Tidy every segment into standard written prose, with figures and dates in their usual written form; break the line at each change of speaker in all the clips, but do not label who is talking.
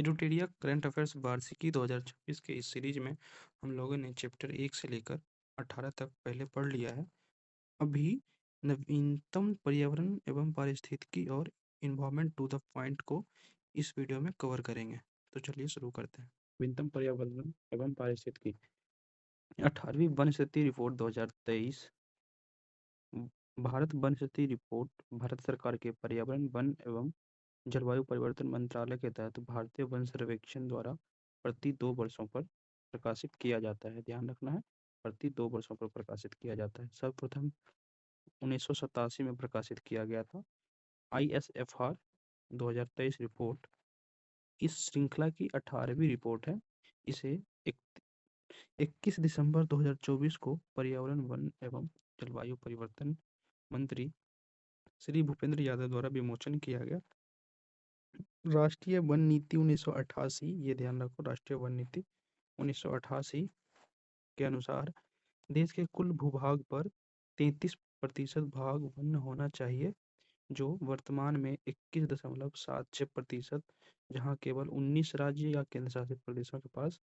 एडुटेरिया current affairs वार्षिकी 2024 के इस सीरीज में हम लोगों ने चैप्टर 1 से लेकर 18 तक पहले पढ़ लिया है। अभी नवीनतम पर्यावरण एवं पारिस्थितिकी और इन्वायरमेंट टू द पॉइंट को इस वीडियो में कवर करेंगे। तो चलिए शुरू करते हैं। नवीनतम पर्यावरण एवं पारिस्थितिकी 18वीं वन स्थिति रिपोर्ट 2023। भारत वन स्थिति रिपोर्ट भारत सरकार के पर्यावरण, वन एवं जलवायु परिवर्तन मंत्रालय के तहत भारतीय वन सर्वेक्षण द्वारा प्रति 2 वर्षों पर प्रकाशित किया जाता है। ध्यान रखना है, प्रति 2 वर्षों पर प्रकाशित किया जाता है। सर्वप्रथम 1987 में प्रकाशित किया गया था। ISFR 2023 रिपोर्ट इस श्रृंखला की 18वीं रिपोर्ट है। इसे 21 दिसंबर 2024 को पर्यावरण, वन एवं जलवायु परिवर्तन मंत्री श्री भूपेंद्र यादव द्वारा विमोचन किया गया। राष्ट्रीय वन नीति 1988, ये ध्यान रखो, राष्ट्रीय वन नीति 1988 के अनुसार देश के कुल भूभाग पर 33% भाग वन होना चाहिए, जो वर्तमान में 21.76%, जहां केवल 19 राज्य या केंद्र शासित प्रदेशों के पास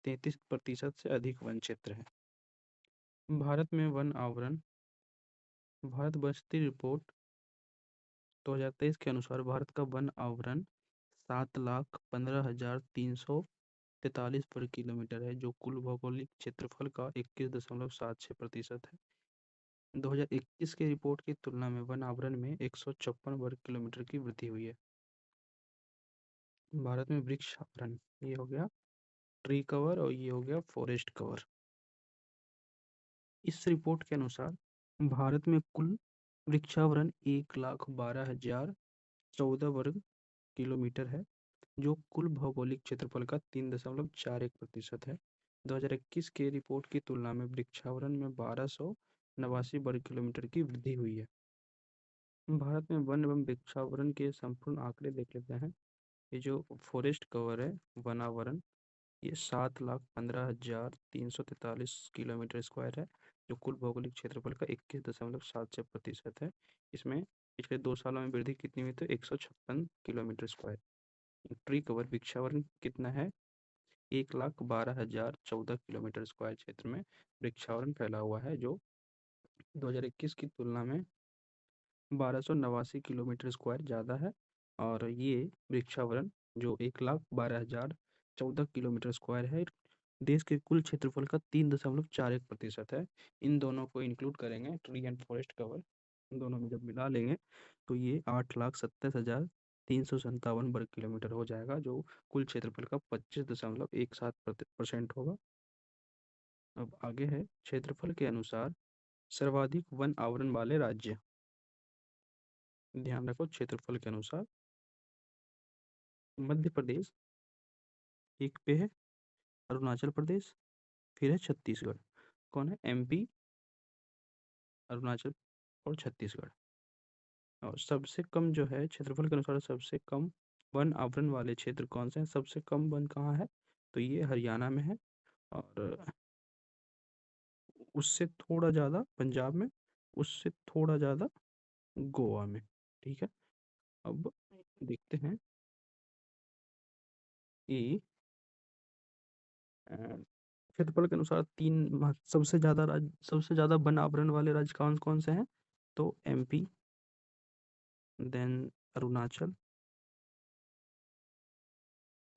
33% से अधिक वन क्षेत्र है। भारत में वन आवरण। भारत बस्ती रिपोर्ट 2023 के अनुसार भारत का वन आवरण 7,15,343 वर्ग किलोमीटर है, जो कुल भौगोलिक क्षेत्रफल का 21.76% है। 2021 के रिपोर्ट की तुलना में वन आवरण में 156 वर्ग किलोमीटर की वृद्धि हुई है। भारत में वृक्ष आवरण, ये हो गया ट्री कवर और ये हो गया फॉरेस्ट कवर। इस रिपोर्ट के अनुसार भारत में कुल वृक्षावरण 1,12,014 वर्ग किलोमीटर है, जो कुल भौगोलिक क्षेत्रफल का 3.41% है। 2021 के रिपोर्ट की तुलना में वृक्षावरण में 1289 वर्ग किलोमीटर की वृद्धि हुई है। भारत में वन एवं वृक्षावरण के संपूर्ण आंकड़े देख लेते हैं। ये जो फॉरेस्ट कवर है, वनावरण, ये 7,15,343 किलोमीटर स्क्वायर है, जो कुल भौगोलिक क्षेत्रफल का 21.76% है। इसमें पिछले 2 सालों में वृद्धि कितनी हुई? तो 156 किलोमीटर स्क्वायर। ट्री कवर, वृक्षावरण कितना है? 1,12,014 किलोमीटर स्क्वायर क्षेत्र में वृक्षावरण फैला हुआ है, जो 2021 की तुलना में 1289 किलोमीटर स्क्वायर ज़्यादा है। और ये वृक्षावरण जो 1,12,014 किलोमीटर स्क्वायर है, देश के कुल क्षेत्रफल का 3.41% है। इन दोनों को इंक्लूड करेंगे, ट्री एंड फॉरेस्ट कवर, इन दोनों में जब मिला लेंगे तो ये 8,27,357 वर्ग किलोमीटर हो जाएगा, जो कुल क्षेत्रफल का 25.17% होगा। अब आगे है क्षेत्रफल के अनुसार सर्वाधिक वन आवरण वाले राज्य। ध्यान रखो, क्षेत्रफल के अनुसार मध्य प्रदेश एक पे है, अरुणाचल प्रदेश, फिर है छत्तीसगढ़। कौन है? MP, अरुणाचल और छत्तीसगढ़। और सबसे कम जो है क्षेत्रफल के अनुसार सबसे कम वन आवरण वाले क्षेत्र कौन से हैं? सबसे कम वन कहाँ है? तो ये हरियाणा में है, और उससे थोड़ा ज़्यादा पंजाब में, उससे थोड़ा ज़्यादा गोवा में। ठीक है, अब देखते हैं कि क्षेत्रफल के अनुसार सबसे ज़्यादा वन आवरण वाले राज्य कौन कौन से हैं? तो MP, देन अरुणाचल,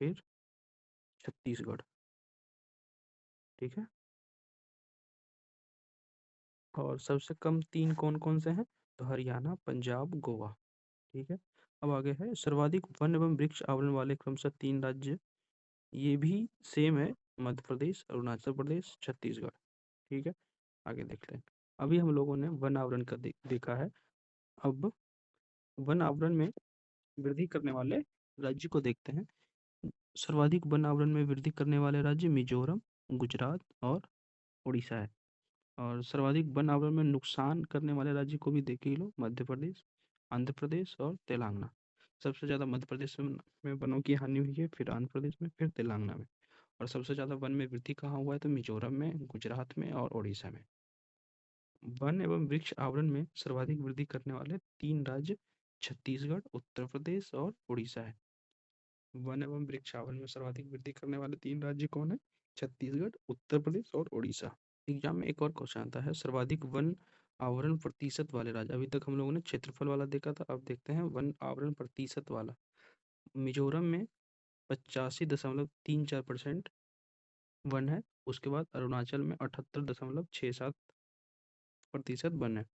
फिर छत्तीसगढ़। ठीक है, और सबसे कम 3 कौन कौन से हैं? तो हरियाणा, पंजाब, गोवा। ठीक है, अब आगे है सर्वाधिक वन एवं वृक्ष आवरण वाले क्रमशः 3 राज्य। ये भी सेम है, मध्य प्रदेश, अरुणाचल प्रदेश, छत्तीसगढ़। ठीक है, आगे देखते हैं। अभी हम लोगों ने वन आवरण का देखा है। अब वन आवरण में वृद्धि करने वाले राज्य को देखते हैं। सर्वाधिक वन आवरण में वृद्धि करने वाले राज्य मिजोरम, गुजरात और उड़ीसा है। और सर्वाधिक वन आवरण में नुकसान करने वाले राज्य को भी देख ही लो, मध्य प्रदेश, आंध्र प्रदेश और तेलंगाना। सबसे ज़्यादा मध्य प्रदेश में वनों की हानि हुई है, फिर आंध्र प्रदेश में, फिर तेलंगाना में। और सबसे ज़्यादा वन में वृद्धि कहाँ हुआ है? तो मिजोरम में, गुजरात में और उड़ीसा में। वन एवं वृक्ष आवरण में सर्वाधिक वृद्धि करने वाले 3 राज्य छत्तीसगढ़, उत्तर प्रदेश और उड़ीसा है। वन एवं वृक्ष आवरण में सर्वाधिक वृद्धि करने वाले 3 राज्य कौन है? छत्तीसगढ़, उत्तर प्रदेश और उड़ीसा। एग्जाम में एक और क्वेश्चन आता है, सर्वाधिक वन आवरण प्रतिशत वाले राज्य। अभी तक हम लोगों ने क्षेत्रफल वाला देखा था, अब देखते हैं वन आवरण प्रतिशत वाला। मिजोरम में 85.34% वन है। उसके बाद अरुणाचल में 78.67% वन है।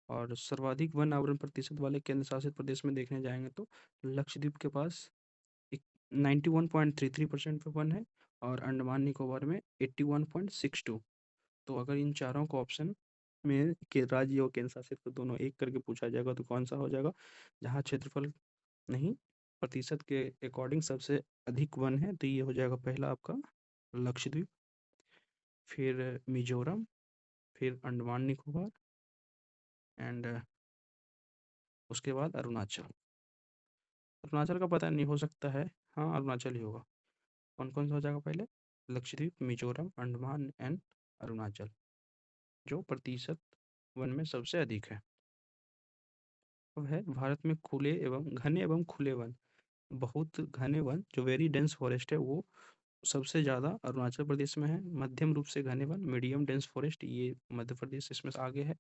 और सर्वाधिक वन आवरण प्रतिशत वाले केंद्र शासित प्रदेश में देखने जाएंगे तो लक्षद्वीप के पास 91.33% पे वन है, और अंडमान निकोबार में 81.62। तो अगर इन चारों को ऑप्शन में के राज्य और केंद्र शासित को दोनों एक करके पूछा जाएगा तो कौन सा हो जाएगा? जहाँ क्षेत्रफल नहीं, प्रतिशत के अकॉर्डिंग सबसे अधिक वन है, तो ये हो जाएगा पहला आपका लक्षद्वीप, फिर मिजोरम, फिर अंडमान निकोबार, एंड उसके बाद अरुणाचल। अरुणाचल का पता नहीं, हो सकता है, हाँ अरुणाचल ही होगा। कौन कौन सा हो जाएगा पहले? लक्षद्वीप, मिजोरम, अंडमान एंड अरुणाचल, जो प्रतिशत वन में सबसे अधिक है। अब है भारत में खुले एवं घने एवं खुले वन। बहुत घने वन जो वेरी डेंस फॉरेस्ट है वो सबसे ज़्यादा अरुणाचल प्रदेश में है। मध्यम रूप से घने वन, मीडियम डेंस फॉरेस्ट, ये मध्य प्रदेश इसमें से आगे है।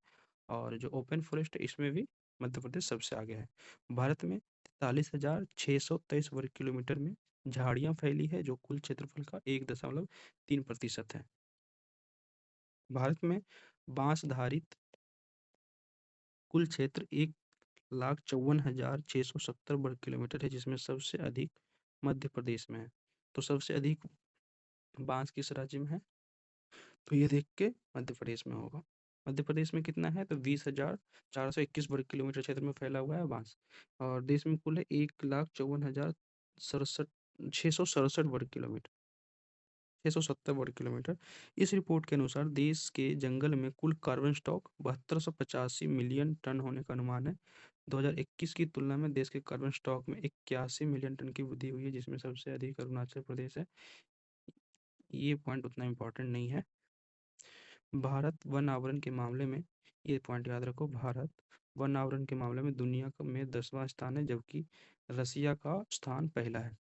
और जो ओपन फॉरेस्ट है इसमें भी मध्य प्रदेश सबसे आगे है। भारत में 43,623 वर्ग किलोमीटर में झाड़ियाँ फैली है, जो कुल क्षेत्रफल का 1.3% है। भारत में बांस धारित कुल क्षेत्र 1,54,670 वर्ग किलोमीटर है, जिसमें सबसे अधिक मध्य प्रदेश में है। तो सबसे अधिक बांस किस राज्य में है? तो ये देख के मध्य प्रदेश में होगा। मध्य प्रदेश में कितना है? तो 20,421 वर्ग किलोमीटर क्षेत्र में फैला हुआ है बांस। और देश में कुल है 1,54,667 वर्ग किलोमीटर, 670 वर्ग किलोमीटर। इस रिपोर्ट के अनुसार देश के जंगल में कुल कार्बन स्टॉक 7285 मिलियन टन होने का अनुमान है। 2021 की तुलना में देश के कार्बन स्टॉक में 81 मिलियन टन की वृद्धि हुई है, जिसमें सबसे अधिक अरुणाचल प्रदेश है। ये पॉइंट उतना इम्पोर्टेंट नहीं है। भारत वन आवरण के मामले में, ये पॉइंट याद रखो, भारत वन आवरण के मामले में दुनिया में 10वां स्थान है, जबकि रसिया का स्थान पहला है।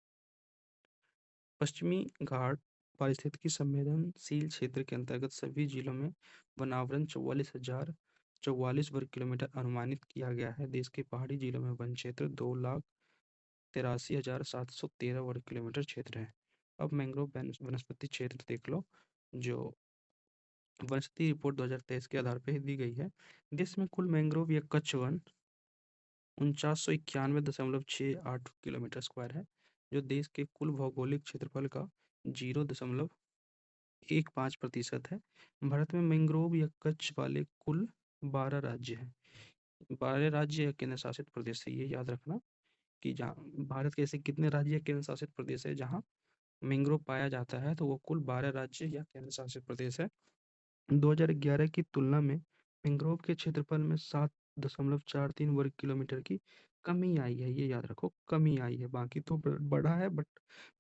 पश्चिमी घाट पारिस्थितिकी संवेदनशील क्षेत्र के अंतर्गत सभी जिलों में वनावरण 44,044 वर्ग किलोमीटर अनुमानित किया गया है। देश के पहाड़ी जिलों में वन क्षेत्र 2,83,713 वर्ग किलोमीटर क्षेत्र है। अब मैंग्रोव वनस्पति क्षेत्र देख लो, जो वनस्पति रिपोर्ट 2023 के आधार पर दी गई है। देश में कुल मैंग्रोव या कच्छ वन 4991.68 किलोमीटर स्क्वायर है, जो देश के कुल भौगोलिक क्षेत्रफल का 0.15% है। भारत में मैंग्रोव या कच्छ वाले कुल 12 राज्य हैं। 12 राज्य या केंद्र शासित प्रदेश है, ये याद रखना कि जहाँ भारत के ऐसे कितने राज्य या केंद्र शासित प्रदेश है जहाँ मैंग्रोव पाया जाता है, तो वो कुल 12 राज्य या केंद्र शासित प्रदेश है। 2011 की तुलना में मैंग्रोव के क्षेत्रफल में 7.43 वर्ग किलोमीटर की कमी आई है, ये याद रखो, कमी आई है। बाकी तो बढ़ा है, बट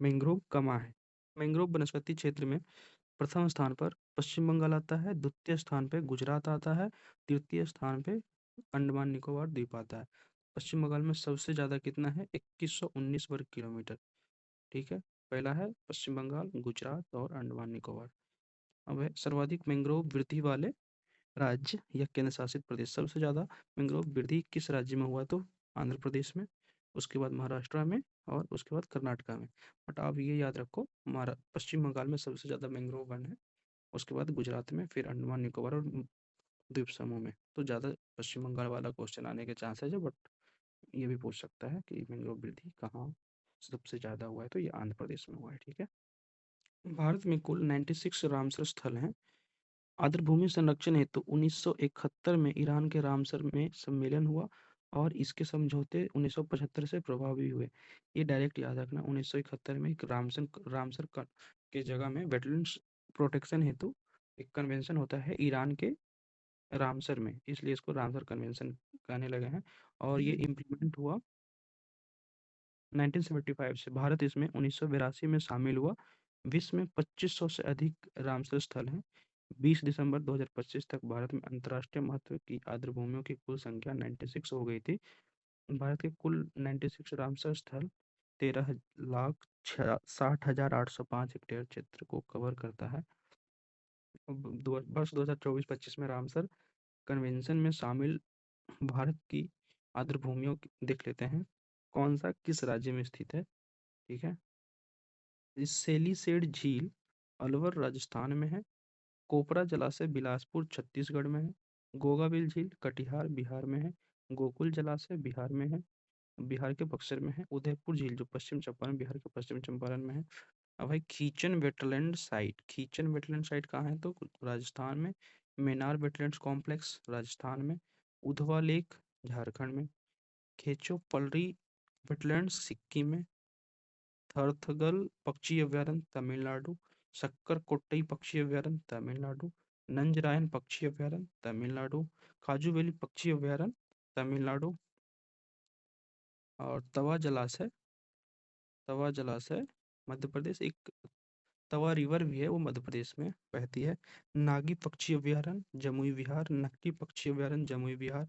मैंग्रोव कमा है। मैंग्रोव वनस्पति क्षेत्र में प्रथम स्थान पर पश्चिम बंगाल आता है, द्वितीय स्थान पे गुजरात आता है, तृतीय स्थान पे अंडमान निकोबार द्वीप आता है। पश्चिम बंगाल में सबसे ज्यादा कितना है? 2119 वर्ग किलोमीटर। ठीक है, पहला है पश्चिम बंगाल, गुजरात और अंडमान निकोबार। अब है सर्वाधिक मैंग्रोव वृद्धि वाले राज्य या केंद्र शासित प्रदेश। सबसे ज्यादा मैंग्रोव वृद्धि किस राज्य में हुआ? तो आंध्र प्रदेश में, उसके बाद महाराष्ट्र में, और उसके बाद कर्नाटका में। बट आप ये याद रखो, हमारा पश्चिम बंगाल में सबसे ज्यादा मैंग्रोव वन है, उसके बाद गुजरात में, फिर अंडमान निकोबार और द्वीप समूह में। तो ज्यादा पश्चिम बंगाल वाला क्वेश्चन आने के चांसेस है, बट ये भी पूछ सकता है कि मैंग्रोव वृद्धि कहाँ सबसे ज्यादा हुआ है, तो ये आंध्र प्रदेश में हुआ है। ठीक है, भारत में कुल 96 रामसर स्थल हैं। आर्द्रभूमि संरक्षण हेतु 1971 में ईरान के रामसर में सम्मेलन हुआ, और इसके समझौते 1975 से प्रभावी हुए। ये डायरेक्ट याद रखना, 1971 में एक रामसर के जगह में वेटलैंड्स प्रोटेक्शन हेतु एक कन्वेंशन होता है ईरान के रामसर में, इसलिए इसको रामसर कन्वेंशन कहने लगे हैं। और ये इम्प्लीमेंट हुआ 1975 से। भारत इसमें 1982 में शामिल हुआ। विश्व में 2500 से अधिक रामसर स्थल हैं। 20 दिसंबर 2025 तक भारत में अंतर्राष्ट्रीय महत्व की आर्द्रभूमियों की कुल संख्या 96 हो गई थी। भारत के कुल 96 रामसर स्थल 13,60,805 हेक्टेयर क्षेत्र को कवर करता है। वर्ष 2024-25 में रामसर कन्वेंशन में शामिल भारत की आर्द्रभूमियों देख लेते हैं, कौन सा किस राज्य में स्थित है। ठीक है, इस सेलीसेड झील अलवर राजस्थान में है। कोपरा जलाशय बिलासपुर छत्तीसगढ़ में है। गोगाबिल झील कटिहार बिहार में है। गोकुल जलाशय बिहार में है, बिहार के बक्सर में है। उदयपुर झील जो पश्चिम चंपारण बिहार के पश्चिम चंपारण में है। अब भाई खींचन वेटलैंड साइट कहाँ है, तो राजस्थान में। मेनार वेटलैंड्स कॉम्प्लेक्स राजस्थान में। उधवा लेक झारखंड में। खेचो पलरी वेटलैंड्स सिक्किम में। थरथगल पक्षी अभयारण्य तमिलनाडु। सक्कर कोट्टई पक्षी अभयारण्य तमिलनाडु। नंजरायन पक्षी अभयारण्य तमिलनाडु। काजू वैली पक्षी अभयारण्य तमिलनाडु। और तवा जलाशय मध्य प्रदेश। एक तवा रिवर भी है, वो मध्य प्रदेश में बहती है। नागी पक्षी अभयारण्य जमुई विहार। नक्टी पक्षी अभयारण्य जमुई विहार।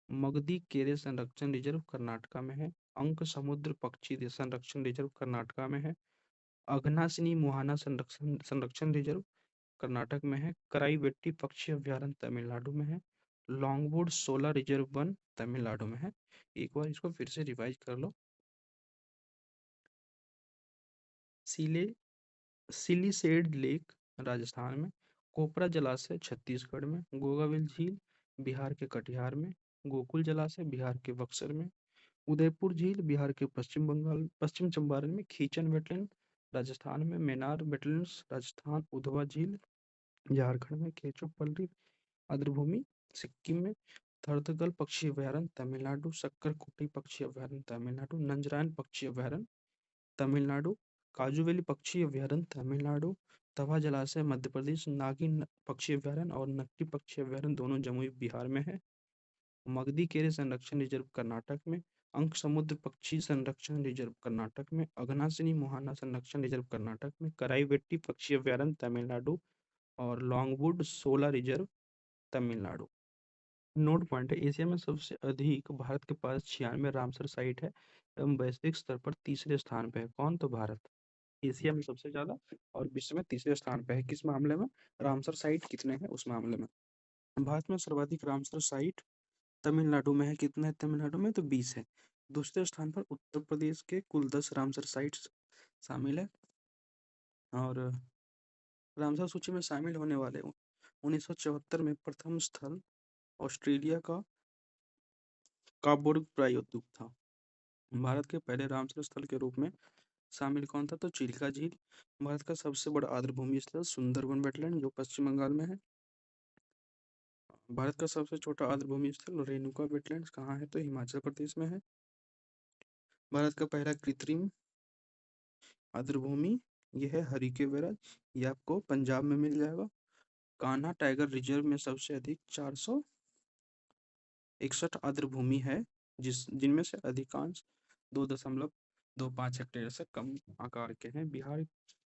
मगधी केरे संरक्षण रिजर्व कर्नाटका में है। अंक समुद्र पक्षी संरक्षण रिजर्व कर्नाटका में है। अघनासिनी मुहाना संरक्षण संरक्षण रिजर्व कर्नाटक में है। कराईवेट्टी पक्षी अभयारण्य तमिलनाडु में है। Longwood solar reserve one Tamil Nadu में है। एक बार इसको फिर से रिवाइज कर लो। सिले सिलीसेड लेक राजस्थान में। कोपरा जलाशय छत्तीसगढ़ में। गोगाविल झील बिहार के कटिहार में। गोकुल जलाशय बिहार के बक्सर में। उदयपुर झील बिहार के पश्चिम चंपारण में। खींचन वेटलैंड राजस्थान में। Maynard wetlands Rajasthan. उधवा झील झारखंड में। केचो पल्ली आर्द्रभूमि सिक्किम में। थरथगल पक्षी अभयारण्य तमिलनाडु। सक्करकोटी पक्षी अभयारण्य तमिलनाडु। नंजरायन पक्षी अभयारण्य तमिलनाडु। काजूवेली पक्षी अभयारण्य तमिलनाडु। तवा जलाशय मध्य प्रदेश। नागिन पक्षी अभयारण्य और नक्टी पक्षी अभयारण्य दोनों जमुई बिहार में है। मगधी केरे संरक्षण रिजर्व कर्नाटक में। अंक समुद्र पक्षी संरक्षण रिजर्व कर्नाटक में। अघनासिनी मुहाना संरक्षण रिजर्व कर्नाटक में। कराईवेट्टी पक्षी अभयारण्य तमिलनाडु और Longwood solar reserve Tamil Nadu. Note point है, एशिया में सबसे अधिक भारत के पास 96 रामसर साइट है एवं वैश्विक स्तर पर तीसरे स्थान पे है। कौन, तो भारत एशिया में सबसे ज्यादा और विश्व में तीसरे स्थान पे है। किस मामले में, रामसर साइट कितने हैं उस मामले में। भारत में सर्वाधिक रामसर साइट तमिलनाडु में है। कितने हैं तमिलनाडु में, तो 20 है। दूसरे स्थान पर उत्तर प्रदेश के कुल 10 रामसर साइट्स शामिल है। और रामसर सूची में शामिल होने वाले 1974 में प्रथम स्थल ऑस्ट्रेलिया का काबोर्ग प्रायद्वीप था। भारत के पहले रामसर स्थल के रूप में शामिल कौन था, तो चिल्का झील। भारत का सबसे बड़ा आर्द्रभूमि स्थल सुंदरबन वेटलैंड जो पश्चिम बंगाल में है। भारत का सबसे छोटा आर्द्रभूमि स्थल रेणुका वेटलैंड्स कहाँ है, तो हिमाचल प्रदेश में है। भारत का पहला कृत्रिम आर्द्रभूमि यह है हरिके वेरा, ये आपको पंजाब में मिल जाएगा। कान्हा टाइगर रिजर्व में सबसे अधिक 461 आर्द्रभूमि है, जिनमें से अधिकांश 2.25 हेक्टेयर से कम आकार के हैं। बिहार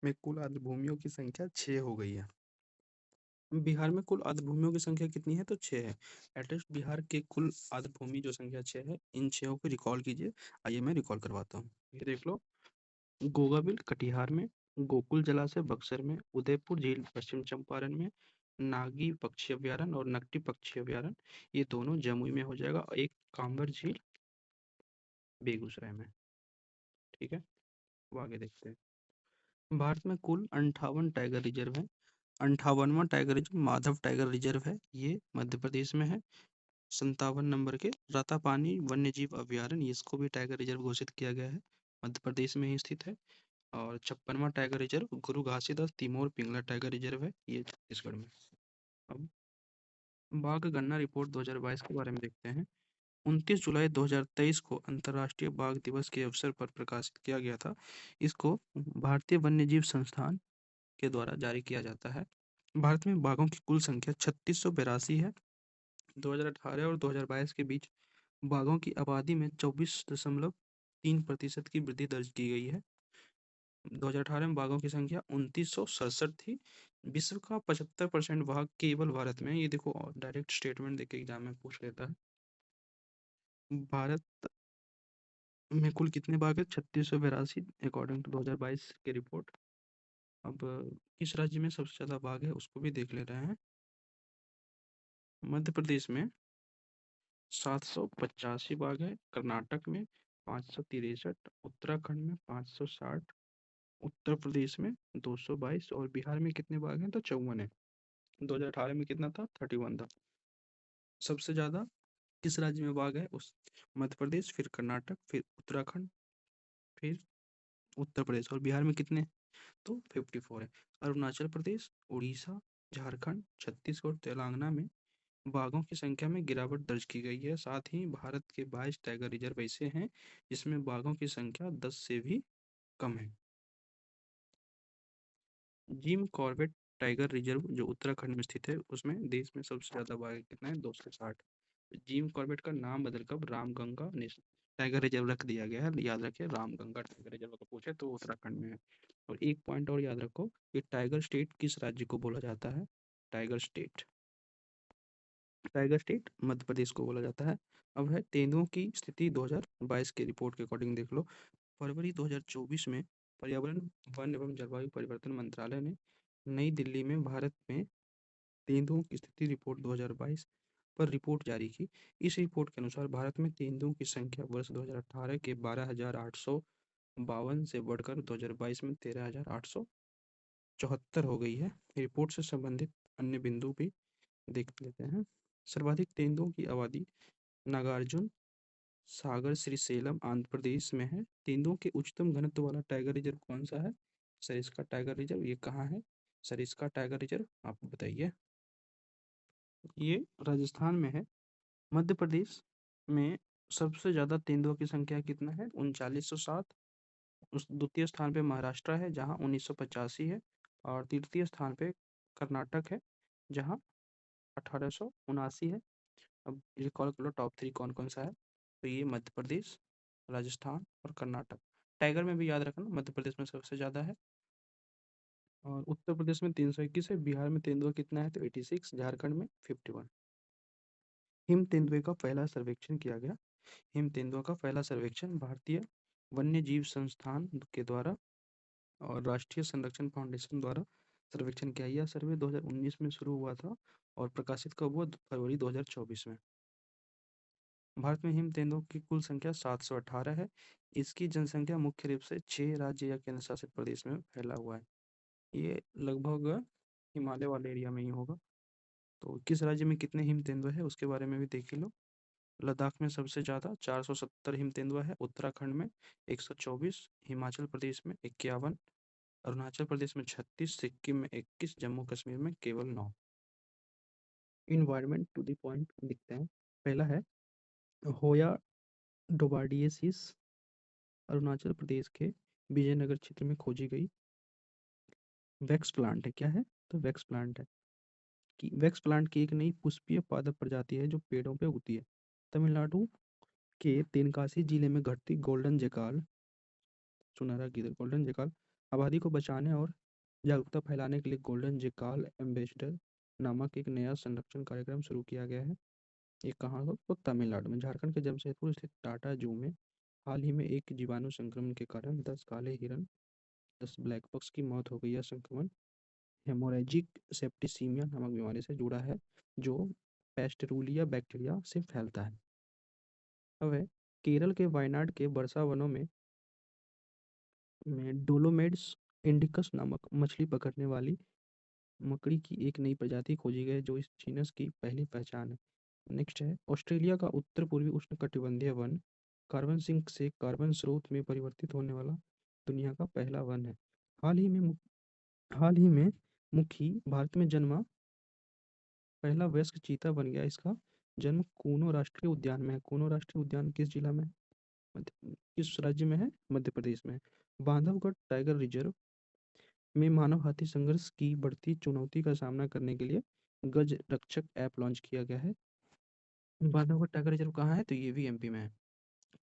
में कुल आर्द्रभूमियों की संख्या 6 हो गई है। बिहार में कुल आर्द्रभूमियों की संख्या कितनी है, तो 6 है। एटलीस्ट बिहार के कुल आर्द्रभूमि जो संख्या 6 है, इन 6 को रिकॉल कीजिए। आइए मैं रिकॉल करवाता हूँ। ये देख लो, गोगाबिल कटिहार में। गोकुल जलाशय बक्सर में। उदयपुर झील पश्चिम चंपारण में। नागी पक्षी अभयारण्य और नकटी पक्षी अभयारण्य ये दोनों जमुई में हो जाएगा। एक कांबर झील बेगूसराय में। ठीक है, वो आगे देखते हैं। भारत में कुल 58 टाइगर रिजर्व है। 58वां tiger reserve Madhav tiger reserve है, ये मध्य प्रदेश में है। 57 नंबर के रातापानी वन्यजीव अभयारण्य, इसको भी टाइगर रिजर्व घोषित किया गया है, मध्य प्रदेश में ही स्थित है। और 56वां tiger reserve Guru Ghasidas Tamor Pingla tiger reserve है, ये छत्तीसगढ़ में। अब बाघ गणना रिपोर्ट 2022 के बारे में देखते हैं। 29 जुलाई 2023 को अंतर्राष्ट्रीय बाघ दिवस के अवसर पर प्रकाशित किया गया था। इसको भारतीय वन्यजीव संस्थान के द्वारा जारी किया जाता है। भारत में बाघों की कुल संख्या 3682 है। 2018 और 2022 के बीच बाघों की आबादी में 24.3% की वृद्धि दर्ज की गई है। 2018 में बाघों की संख्या 2967 थी। विश्व का 75% बाघ केवल भारत में है। ये देखो, डायरेक्ट स्टेटमेंट देके एग्जाम में पूछ लेता है। भारत में कुल कितने बाघ है? 3682 अकॉर्डिंग टू 2022 की रिपोर्ट। अब किस राज्य में सबसे ज़्यादा बाघ है उसको भी देख ले रहे हैं। मध्य प्रदेश में 785 बाघ है, कर्नाटक में 563, उत्तराखंड में 560, उत्तर प्रदेश में 222 और बिहार में कितने बाघ हैं? तो 54 है। 2018 में कितना था? 31 था। सबसे ज्यादा किस राज्य में बाघ है? उस मध्य प्रदेश, फिर कर्नाटक, फिर उत्तराखंड, फिर उत्तर प्रदेश। और बिहार में कितने? तो 54 है। अरुणाचल प्रदेश, उड़ीसा, झारखंड, छत्तीसगढ़, तेलंगाना में बाघों की संख्या में गिरावट दर्ज की गई है। साथ ही भारत के 22 टाइगर रिजर्व ऐसे हैं जिसमें बाघों की संख्या 10 से भी कम है। जिम कॉर्बेट टाइगर रिजर्व जो उत्तराखंड में स्थित है, उसमें देश में सबसे ज्यादा बाघ कितना है? 260। जिम कॉर्बेट का नाम बदलकर रामगंगा नेशनल टाइगर रिजर्व रख दिया गया है। याद रखिए, रामगंगा टाइगर रिजर्व का पूछे तो उत्तराखंड में है। और एक पॉइंट और याद रखो, ये टाइगर स्टेट किस राज्य को बोला जाता है? Tiger state, tiger state Madhya Pradesh को बोला जाता है। अब है तेंदुओं की स्थिति 2022 के रिपोर्ट के अकॉर्डिंग देख लो। फरवरी 2024 में पर्यावरण, वन एवं जलवायु परिवर्तन मंत्रालय ने नई दिल्ली में भारत में तेंदुओं की स्थिति रिपोर्ट 2022 पर रिपोर्ट जारी की। इस रिपोर्ट के अनुसार भारत में तेंदुओं की संख्या वर्ष 2018 के 12,852 से बढ़कर 2022 में 13,874 हो गई है। रिपोर्ट से संबंधित अन्य बिंदु भी देख लेते हैं। सर्वाधिक तेंदुओं की आबादी नागार्जुन सागर श्रीशैलम आंध्र प्रदेश में है। तेंदुओं के उच्चतम घनत्व वाला टाइगर रिजर्व कौन सा है? Sariska tiger reserve. ये कहाँ है सरिस्का टाइगर रिजर्व? आप बताइए। ये राजस्थान में है। मध्य प्रदेश में सबसे ज्यादा तेंदुओं की संख्या कितना है? 3907। उस द्वितीय स्थान पे महाराष्ट्र है जहाँ 1985 है। और तृतीय स्थान पे कर्नाटक है जहाँ 1879 है। अब रिकॉल कर लो टॉप 3 कौन कौन सा है। तो ये मध्य प्रदेश, राजस्थान और कर्नाटक। टाइगर में भी याद रखना मध्य प्रदेश में सबसे ज़्यादा है। और उत्तर प्रदेश में 321 है। बिहार में तेंदुआ कितना है? तो 86। झारखंड में 51। हिम तेंदुए का पहला सर्वेक्षण किया गया। हिम तेंदुआ का पहला सर्वेक्षण भारतीय वन्य जीव संस्थान के द्वारा और राष्ट्रीय संरक्षण फाउंडेशन द्वारा सर्वेक्षण किया। यह सर्वे 2019 में शुरू हुआ था और प्रकाशित कब हुआ? फरवरी 2024 में। भारत में हिम तेंदुओं की कुल संख्या 718 है। इसकी जनसंख्या मुख्य रूप से 6 राज्य या केंद्र शासित प्रदेश में फैला हुआ है। ये लगभग हिमालय वाले एरिया में ही होगा। तो किस राज्य में कितने हिम तेंदुए हैं उसके बारे में भी देख ही लो। लद्दाख में सबसे ज़्यादा 470 हिम तेंदुआ है, उत्तराखंड में 124, हिमाचल प्रदेश में 51, अरुणाचल प्रदेश में 36, सिक्किम में 21, जम्मू कश्मीर में केवल 9। इन्वायरमेंट टू द पॉइंट दिखते हैं। पहला है होया डोबार्डियसिस, अरुणाचल प्रदेश के विजयनगर क्षेत्र में खोजी गई वैक्स प्लांट है। क्या है? तो वैक्स प्लांट है कि वैक्स प्लांट की एक नई पुष्पीय पादप प्रजाति है जो पेड़ों पे उगती है। तमिलनाडु के तेनकासी जिले में घटती गोल्डन जेकाल, सुनहरा गीदड़ गोल्डन जेकाल आबादी को बचाने और जागरूकता फैलाने के लिए गोल्डन जेकाल एम्बेसडर नामक एक नया संरक्षण कार्यक्रम शुरू किया गया है। ये कहाँ हो? तो तमिलनाडु में। झारखंड के जमशेदपुर स्थित टाटा जू में हाल ही में एक जीवाणु संक्रमण के कारण 10 काले हिरन, 10 ब्लैक बक्स की मौत हो गई। यह संक्रमण हेमोरेजिक सेप्टिसीमिया नामक बीमारी से जुड़ा है जो पेस्टरूलिया बैक्टीरिया से फैलता है। अब है केरल के वायनाड के बरसा वनों में डोलोमेड्स इंडिकस नामक मछली पकड़ने वाली मकड़ी की एक नई प्रजाति खोजी गई है जो इस जीनस की पहली पहचान है। नेक्स्ट है ऑस्ट्रेलिया का उत्तर पूर्वी उष्णकटिबंधीय वन कार्बन सिंक से कार्बन स्रोत में परिवर्तित होने वाला दुनिया का पहला वन है। हाल ही में मुखी भारत में जन्मा पहला वयस्क चीता बन गया। इसका जन्म कूनो राष्ट्रीय उद्यान में है। कूनो राष्ट्रीय उद्यान किस जिला में है? किस राज्य में है? मध्य प्रदेश में है। बांधवगढ़ टाइगर रिजर्व में मानव हाथी संघर्ष की बढ़ती चुनौती का सामना करने के लिए गज रक्षक ऐप लॉन्च किया गया है। बांधवगढ़ टाइगर रिजर्व कहाँ है? तो ये भी एमपी में है।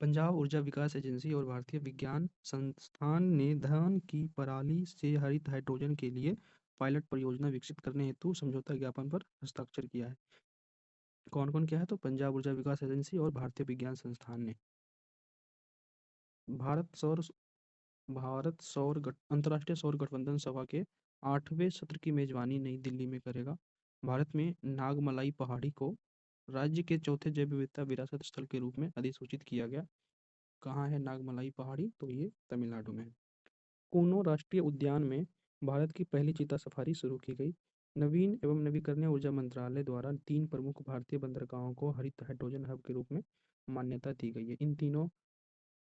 पंजाब ऊर्जा विकास एजेंसी और भारतीय विज्ञान संस्थान ने धान की पराली से हरित हाइड्रोजन के लिए पायलट परियोजना विकसित करने हेतु समझौता ज्ञापन पर हस्ताक्षर किया है। कौन कौन क्या है? तो पंजाब ऊर्जा विकास एजेंसी और भारतीय विज्ञान संस्थान ने। भारत सौर अंतर्राष्ट्रीय सौर गठबंधन सभा के 8वें सत्र की मेजबानी नई दिल्ली में करेगा। भारत में नागमलाई पहाड़ी को राज्य के चौथे जैव विविधता विरासत स्थल के रूप में अधिसूचित किया गया। कहाँ है नागमलाई पहाड़ी? तो ये तमिलनाडु में है। कूनो राष्ट्रीय उद्यान में भारत की पहली चीता सफारी शुरू की गई। नवीन एवं नवीकरणीय ऊर्जा मंत्रालय द्वारा 3 प्रमुख भारतीय बंदरगाहों को हरित हाइड्रोजन हब के रूप में मान्यता दी गई है। इन तीनों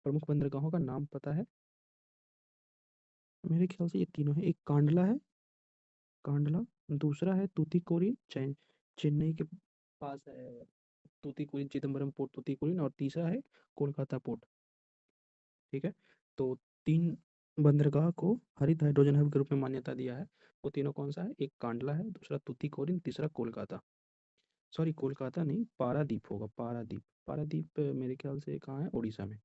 प्रमुख बंदरगाहों का नाम पता है? मेरे ख्याल से ये तीनों है। एक कांडला है, कांडला। दूसरा है तूतीकोरिन, चेन्नई के पास है तूतीकोरिन, चिदम्बरम पोर्ट तूतीकोरिन। और तीसरा है कोलकाता पोर्ट। ठीक है, तो 3 बंदरगाह को हरित हाइड्रोजन हब के रूप में मान्यता दिया है। वो तीनों कौन सा है? एक कांडला है, दूसरा तूतीकोरिन, तीसरा कोलकाता। सॉरी, कोलकाता नहीं, पारादीप होगा, पारादीप। पारादीप मेरे ख्याल से कहाँ है? उड़ीसा में।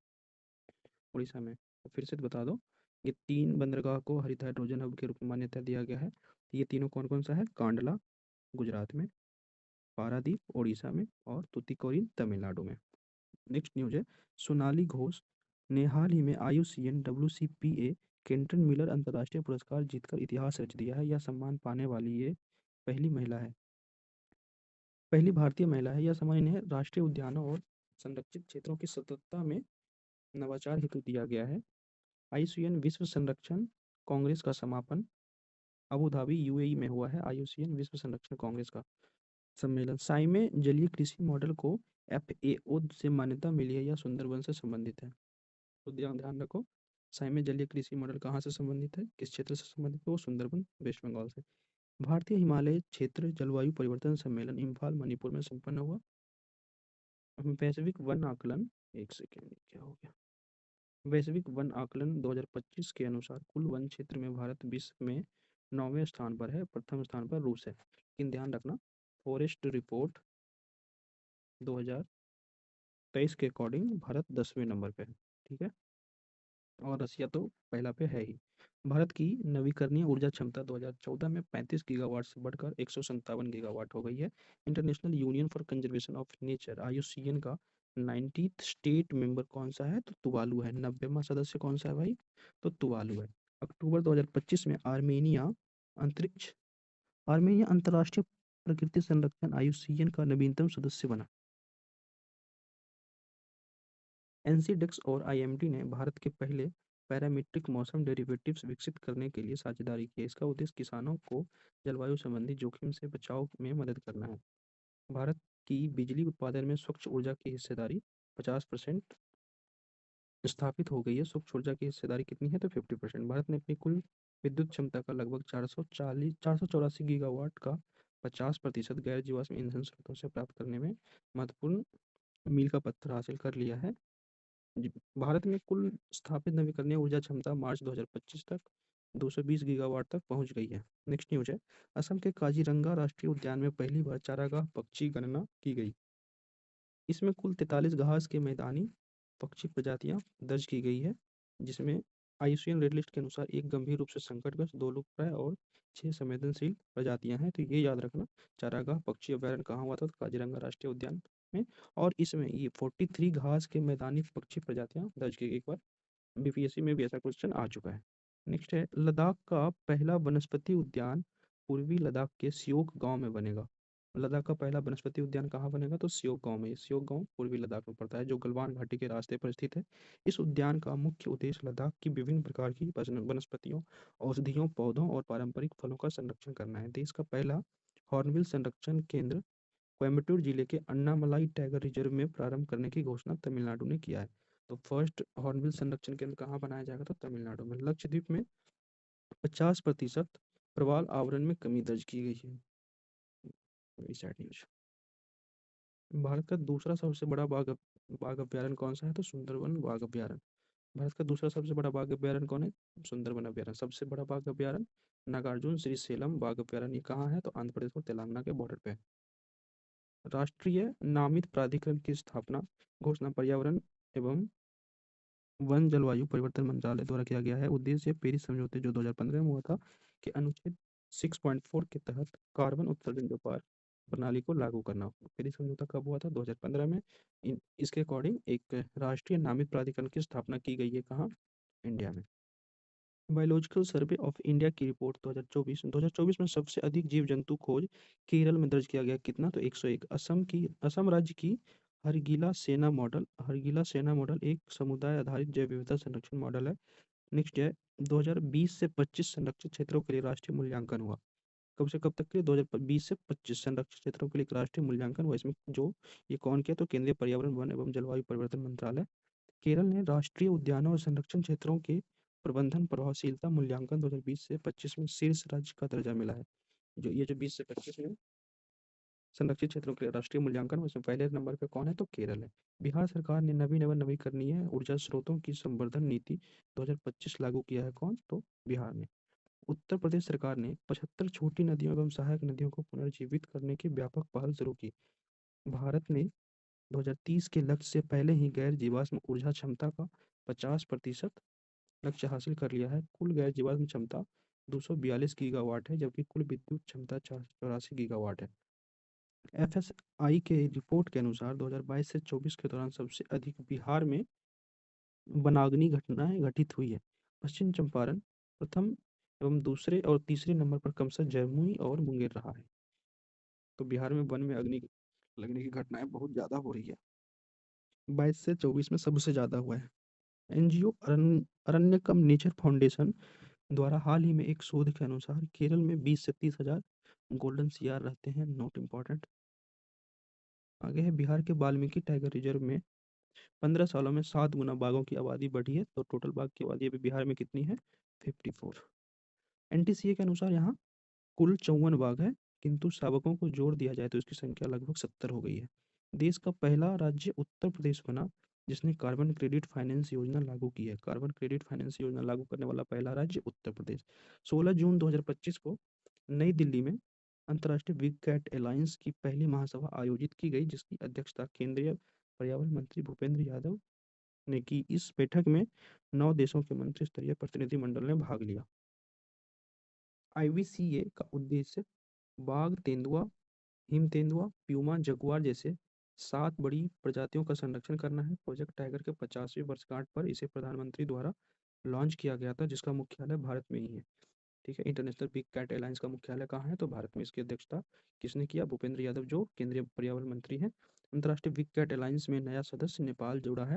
उड़ीसा में। तो फिर से बता दो, ये 3 बंदरगाह को हरित हाइड्रोजन हब के रूप में मान्यता दिया गया है। ये तीनों कौन कौन सा है? कांडला गुजरात में, पारादीप उड़ीसा में, और तूतीकोरिन तमिलनाडु में। नेक्स्ट न्यूज है, सोनाली घोष ने हाल ही में IUCN WCPA केंटन मिलर अंतर्राष्ट्रीय पुरस्कार जीतकर इतिहास रच दिया है। यह सम्मान पाने वाली ये पहली महिला है, पहली भारतीय महिला है। यह सम्मान इन्हें राष्ट्रीय उद्यानों और संरक्षित क्षेत्रों की सततता में नवाचार हेतु दिया गया है। IUCN विश्व संरक्षण कांग्रेस का समापन अबू धाबी UAE में हुआ है। IUCN विश्व संरक्षण कांग्रेस का सम्मेलन। साई में जलीय कृषि मॉडल को FAO से मान्यता मिली है। यह सुंदरबन से संबंधित है। तो ध्यान ध्यान रखो, साई में जलीय कृषि मॉडल कहाँ से संबंधित है, किस क्षेत्र से संबंधित है? वो सुंदरबन वेस्ट बंगाल से। भारतीय हिमालय क्षेत्र जलवायु परिवर्तन सम्मेलन इम्फाल मणिपुर में संपन्न हुआ। वैश्विक वन आकलन, एक सेकेंड, क्या हो गया? वैश्विक वन आकलन 2025 के अनुसार कुल वन क्षेत्र में भारत विश्व में 9वें स्थान पर है, प्रथम स्थान पर रूस है। लेकिन ध्यान रखना, फॉरेस्ट रिपोर्ट 2023 के अकॉर्डिंग भारत 10वें नंबर पे है। ठीक है, और रसिया तो पहला पे है ही। भारत की नवीकरणीय ऊर्जा क्षमता 2014 में 35 गीगावाट से बढ़कर 157 गीगावाट हो गई है। International union for conservation of nature IUCN का 90th स्टेट मेंबर कौन सा है? तो तुवालू है। 90वां सदस्य कौन सा है भाई? तो तुवालू है। अक्टूबर 2025 में आर्मेनिया अंतर्राष्ट्रीय प्रकृति संरक्षण IUCN का नवीनतम सदस्य बना। एनसीडेक्स और IMD ने भारत के पहले पैरामीट्रिक मौसम डेरिवेटिव्स विकसित करने के लिए साझेदारी की है। इसका उद्देश्य किसानों को जलवायु संबंधी जोखिम से बचाव में मदद करना है। भारत की बिजली उत्पादन में स्वच्छ ऊर्जा की हिस्सेदारी 50% स्थापित हो गई है। स्वच्छ ऊर्जा की हिस्सेदारी कितनी है? तो 50%। भारत ने अपनी कुल विद्युत क्षमता का लगभग 484 गीगावाट का 50% गैर जीवाश्म ईंधन स्रोतों से प्राप्त करने में महत्वपूर्ण मील का पत्थर हासिल कर लिया है। भारत में कुल स्थापित नवीकरणीय ऊर्जा क्षमता मार्च 2025 तक 220 गीगावाट तक पहुंच गई है। नेक्स्ट न्यूज है, असम के काजीरंगा राष्ट्रीय उद्यान में पहली बार चारागाह पक्षी गणना की गई। इसमें कुल 43 घास के मैदानी पक्षी प्रजातियां दर्ज की गई है, जिसमें IUCN रेड लिस्ट के अनुसार एक गंभीर रूप से संकटग्रस्त, 2 लुप्तप्राय और 6 संवेदनशील प्रजातियां हैं। तो ये याद रखना, चारागाह पक्षी अभ्यारण्य कहाँ हुआ था? तो काजीरंगा राष्ट्रीय उद्यान में। और इसमें ये 43 घास के मैदानी पक्षी प्रजातियां दर्ज की गई। एक बार BPSC में भी ऐसा क्वेश्चन आ चुका है। नेक्स्ट है, लद्दाख का पहला वनस्पति उद्यान पूर्वी लद्दाख के सियोक गांव में बनेगा। लद्दाख का पहला वनस्पति उद्यान कहाँ बनेगा? तो सियोक गांव में। सियोक गांव पूर्वी लद्दाख में पड़ता है, जो गलवान घाटी के रास्ते पर स्थित है। इस उद्यान का मुख्य उद्देश्य लद्दाख की विभिन्न प्रकार की वनस्पतियों, औषधियों, पौधों और पारंपरिक फलों का संरक्षण करना है। देश का पहला हॉर्नबिल संरक्षण केंद्र कोयम्बटूर जिले के अन्नामलाई टाइगर रिजर्व में प्रारंभ करने की घोषणा तमिलनाडु ने किया है। तो फर्स्ट हॉर्नबिल संरक्षण केंद्र कहाँ बनाया जाएगा? तो तमिलनाडु में। लक्षद्वीप में 50% प्रवाल आवरण में कमी दर्ज की गई है। भारत का दूसरा सबसे बड़ा बाघ अभ्यारण्य कौन सा है? तो सुंदरबन बाघ अभ्यारण्य। भारत का दूसरा सबसे बड़ा बाघ अभ्यारण्य कौन है? सुंदरबन अभ्यारण्य। सबसे बड़ा बाघ अभ्यारण्य नागार्जुन श्री सेलम बाघ अभ्यारण्य। ये कहाँ है? तो आंध्र प्रदेश और तेलंगाना के बॉर्डर पे है। राष्ट्रीय नामित प्राधिकरण की स्थापना घोषणा पर्यावरण एवं वन जलवायु परिवर्तन मंत्रालय द्वारा किया गया है। उद्देश्य पेरिस समझौते जो 2015 में हुआ था, कि अनुच्छेद 6.4 के तहत कार्बन उत्सर्जन व्यापार प्रणाली को लागू करना। पेरिस समझौता कब हुआ था? 2015 में। इसके अकॉर्डिंग एक राष्ट्रीय नामित प्राधिकरण की स्थापना की गई है, कहाँ? इंडिया में। बायोलॉजिकल सर्वे ऑफ इंडिया की रिपोर्ट 2024 में सबसे अधिक जीव जंतु खोज केरल में दर्ज किया गया, कितना? तो 101। असम राज्य की हरगिला सेना मॉडल एक समुदाय आधारित जैव विविधता संरक्षण मॉडल है। नेक्स्ट है 2020 से 25 संरक्षित क्षेत्रों के लिए राष्ट्रीय मूल्यांकन हुआ। कब से कब तक के लिए? 2020 से 25 संरक्षित क्षेत्रों के लिए एक राष्ट्रीय मूल्यांकन हुआ। इसमें जो ये कौन किया? तो केंद्रीय पर्यावरण वन एवं जलवायु परिवर्तन मंत्रालय। केरल ने राष्ट्रीय उद्यानों और संरक्षण क्षेत्रों के प्रबंधन प्रभावशीलता मूल्यांकन 2020 से 25 में शीर्ष राज्य का दर्जा मिला है। जो 20 से 25 में संरक्षित क्षेत्रों के लिए राष्ट्रीय मूल्यांकन, उसमें पहले नंबर पे कौन है? तो केरल है। बिहार सरकार ने नवीन एवं नवीकरणीय ऊर्जा स्रोतों की संवर्धन नीति 2025 लागू किया है, कौन? तो बिहार ने। उत्तर प्रदेश सरकार ने 75 छोटी नदियों एवं सहायक नदियों को पुनर्जीवित करने की व्यापक पहल शुरू की। भारत ने 2030 के लक्ष्य से पहले ही गैर जीवाश्म ऊर्जा क्षमता का 50% लक्ष्य हासिल कर लिया है। कुल गैर जीवाश्म क्षमता 242 गीगावाट है, जबकि कुल विद्युत क्षमता 84 गीगावाट है। एफएसआई के रिपोर्ट के अनुसार 2022 से 24 के दौरान सबसे अधिक बिहार में वनाग्नि घटनाएं घटित हुई है। पश्चिम चंपारण प्रथम एवं दूसरे और तीसरे नंबर पर क्रमशः जमुई और मुंगेर रहा है। तो बिहार में वन में अग्नि लगने की घटनाएं बहुत ज्यादा हो रही है। 22 से 24 में सबसे ज्यादा हुआ है। एनजीओ अरण्यकम नेचर फाउंडेशन द्वारा हाल ही में एक शोध के अनुसार केरल में 20 से 30 हजार गोल्डन सियार रहते हैं। Note important. आगे है बिहार के वाल्मीकि टाइगर रिजर्व में 15 सालों में 7 गुना बाघों की आबादी बढ़ी है। तो टोटल बाघ की आबादी अभी बिहार में कितनी है? 54। एनटीसीए के अनुसार यहाँ कुल 54 बाघ है, किंतु शावकों को जोड़ दिया जाए तो इसकी संख्या लगभग 70 हो गई है। देश का पहला राज्य उत्तर प्रदेश बना जिसने कार्बन क्रेडिट फाइनेंस योजना लागू की है। कार्बन क्रेडिट फाइनेंस योजना लागू करने वाला पहला राज्य उत्तर प्रदेश। 16 जून 2025 को नई दिल्ली में अंतर्राष्ट्रीय बिग कैट अलायंस की पहली महासभा आयोजित की गई, जिसकी अध्यक्षता केंद्रीय पर्यावरण मंत्री भूपेंद्र यादव ने की। इस बैठक में 9 देशों के मंत्री स्तरीय प्रतिनिधिमंडल ने भाग लिया। आईवीसीए का उद्देश्य बाघ, तेंदुआ, हिम तेंदुआ, प्यूमा, जगुआर जैसे 7 बड़ी प्रजातियों का संरक्षण करना है। प्रोजेक्ट टाइगर के 50वीं वर्षगांठ पर इसे प्रधानमंत्री द्वारा लॉन्च किया गया था, जिसका मुख्यालय भारत में ही है। ठीक है। इंटरनेशनल बिग कैट एलायंस का मुख्यालय कहाँ है? तो भारत में। इसकी अध्यक्षता किसने किया? भूपेंद्र यादव, जो केंद्रीय पर्यावरण मंत्री हैं। अंतर्राष्ट्रीय बिग कैट एलायंस में नया सदस्य नेपाल जुड़ा है।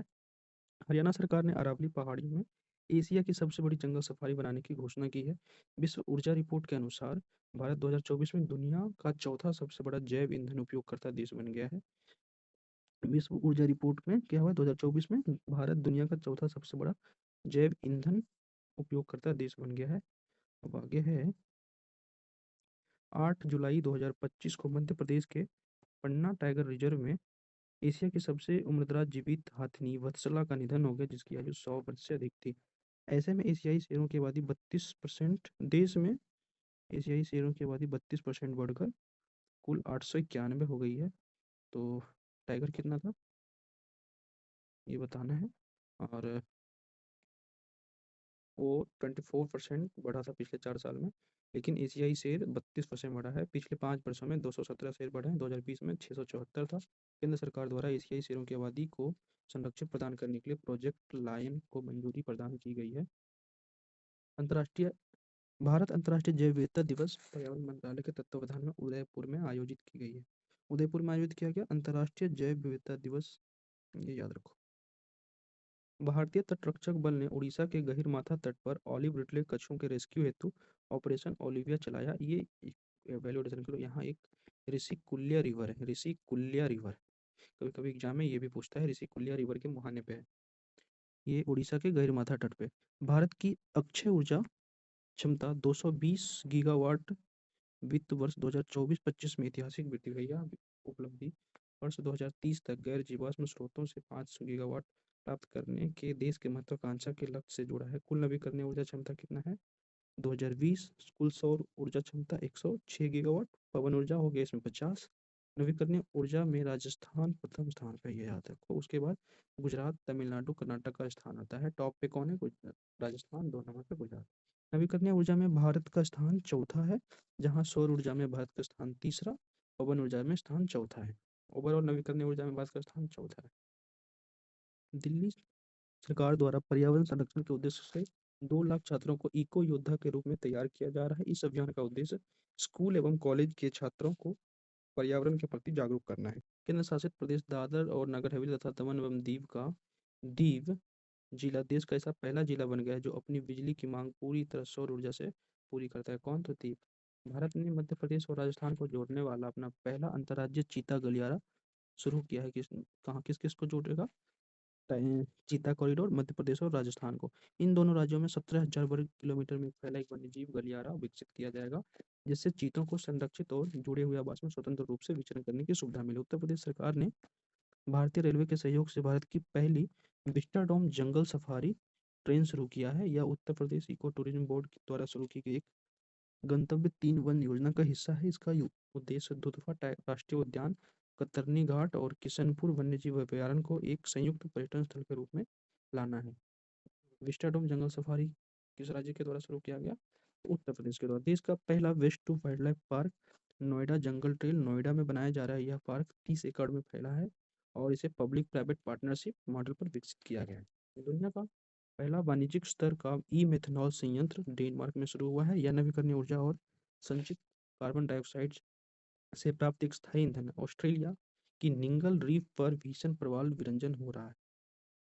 हरियाणा सरकार ने अरावली पहाड़ियों में एशिया की सबसे बड़ी जंगल सफारी बनाने की घोषणा की है। विश्व ऊर्जा रिपोर्ट के अनुसार भारत 2024 में दुनिया का चौथा सबसे बड़ा जैव ईंधन उपयोगकर्ता देश बन गया है। विश्व ऊर्जा रिपोर्ट में क्या हुआ? 2024 में भारत दुनिया का चौथा सबसे बड़ा जैव ईंधन उपयोगकर्ता देश बन गया है। अब आगे है 8 जुलाई 2025 को मध्य प्रदेश के पन्ना टाइगर रिजर्व में एशिया की सबसे उम्रदराज जीवित हाथिनी वत्सला का निधन हो गया, जिसकी आयु 100 वर्ष से अधिक थी। ऐसे में एशियाई शेरों की आबादी 32% देश में एशियाई शेरों की आबादी 32% बढ़कर कुल 891 हो गई है। तो टाइगर कितना था ये बताना है। और वो 24% बढ़ा था पिछले 4 साल में, लेकिन एशियाई शेर 32% बढ़ा है। पिछले 5 वर्षों में 217 शेर बढ़े हैं। 2020 में 674 था। केंद्र सरकार द्वारा एशियाई शेरों की आबादी को संरक्षण प्रदान करने के लिए प्रोजेक्ट लायन को मंजूरी प्रदान की गई है। अंतर्राष्ट्रीय भारत अंतर्राष्ट्रीय जैव विविधता दिवस पर्यावरण मंत्रालय के तत्वावधान में उदयपुर में आयोजित की गई है। उदयपुर में आयोजित किया गया अंतर्राष्ट्रीय जैव विविधता दिवस, ये याद रखो। भारतीय तटरक्षक बल ने उड़ीसा के गहीरमाथा तट पर ऑलिव रिडले कछुओं के रेस्क्यू हेतु ऑपरेशन ओलिविया चलाया। ये वैल्यूडेशन करो, यहाँ एक ऋषिकुल्या रिवर है। ऋषिकुल्या रिवर कभी कभी एग्जाम में ये भी पूछता है, ऋषिकुल्या रिवर के मुहाने पे है। ये उड़ीसा के गहीरमाथा तट पे। भारत की अक्षय ऊर्जा क्षमता 220 गीगावाट वित्त वर्ष 2024-25 में ऐतिहासिक वृद्धि हुई है। उपलब्धि वर्ष 2030 तक गैर जीवाश्म स्रोतों से 500 गीगावाट प्राप्त करने के देश के महत्वाकांक्षा के लक्ष्य से जुड़ा है। कुल नवीकरणीय ऊर्जा क्षमता कितना है? 2020 कुल सौर ऊर्जा क्षमता 106 गीगावाट। पवन ऊर्जा हो गया इसमें 50। नवीकरणीय ऊर्जा में राजस्थान प्रथम स्थान पर, ये याद रखो। उसके बाद गुजरात, तमिलनाडु, कर्नाटक का स्थान आता है। टॉप पे कौन है? राजस्थान, 2 नंबर पे गुजरात। नवीकरणीय ऊर्जा में भारत का स्थान चौथा है, जहाँ सौर ऊर्जा में भारत का स्थान तीसरा और वन ऊर्जा में स्थान चौथा है। ओवरऑल नवीकरणीय ऊर्जा में बात का स्थान चौथा है। दिल्ली सरकार द्वारा पर्यावरण संरक्षण के उद्देश्य से 2 लाख छात्रों को इको योद्धा के रूप में तैयार किया जा रहा है। इस अभियान का उद्देश्य स्कूल एवं कॉलेज के छात्रों को पर्यावरण के प्रति जागरूक करना है। केंद्र शासित प्रदेश दादर और नगर हवेली तथा दमन एवं दीव जिला देश का ऐसा पहला जिला बन गया है जो अपनी बिजली की मांग पूरी तरह सौर ऊर्जा से पूरी करता है। कौन? तो दीव। भारत ने मध्य प्रदेश और राजस्थान को जोड़ने वाला अपना पहला अंतर्राज्यीय चीता गलियारा शुरू किया है। किस किस को जोड़ेगा? चीता कॉरिडोर मध्य प्रदेश और राजस्थान को। इन दोनों राज्यों में 17,000 वर्ग किलोमीटर में फैला एक वन्यजीव गलियारा विकसित किया जाएगा, जिससे चीतों को संरक्षित और जुड़े हुए आवास में स्वतंत्र रूप से विचरण करने की सुविधा मिले। उत्तर प्रदेश सरकार ने भारतीय रेलवे के सहयोग से भारत की पहली विस्टाडोम जंगल सफारी ट्रेन शुरू किया है। यह Uttar Pradesh eco tourism board द्वारा शुरू की गई एक गंतव्य 3 वन योजना का हिस्सा है। इसका उद्देश्य दुधवा राष्ट्रीय उद्यान, कतरनी घाट और किशनपुर वन्यजीव अभयारण्य को एक संयुक्त पर्यटन स्थल के रूप में लाना है। विस्टाडोम जंगल सफारी किस राज्य के द्वारा शुरू किया गया? उत्तर प्रदेश के द्वारा। देश का पहला waste to wildlife park Noida jungle trail Noida में बनाया जा रहा है। यह पार्क 30 एकड़ में फैला है और इसे पब्लिक प्राइवेट पार्टनरशिप मॉडल पर विकसित किया गया है। दुनिया का पहला वाणिज्यिक स्तर का ई मेथनॉल संयंत्र डेनमार्क में शुरू हुआ है। यह नवीकरणीय ऊर्जा और संचित कार्बन डाइऑक्साइड से प्राप्त एक स्थायी ईंधन है। ऑस्ट्रेलिया की निंगल रीफ पर भीषण प्रवाल विरंजन हो रहा है।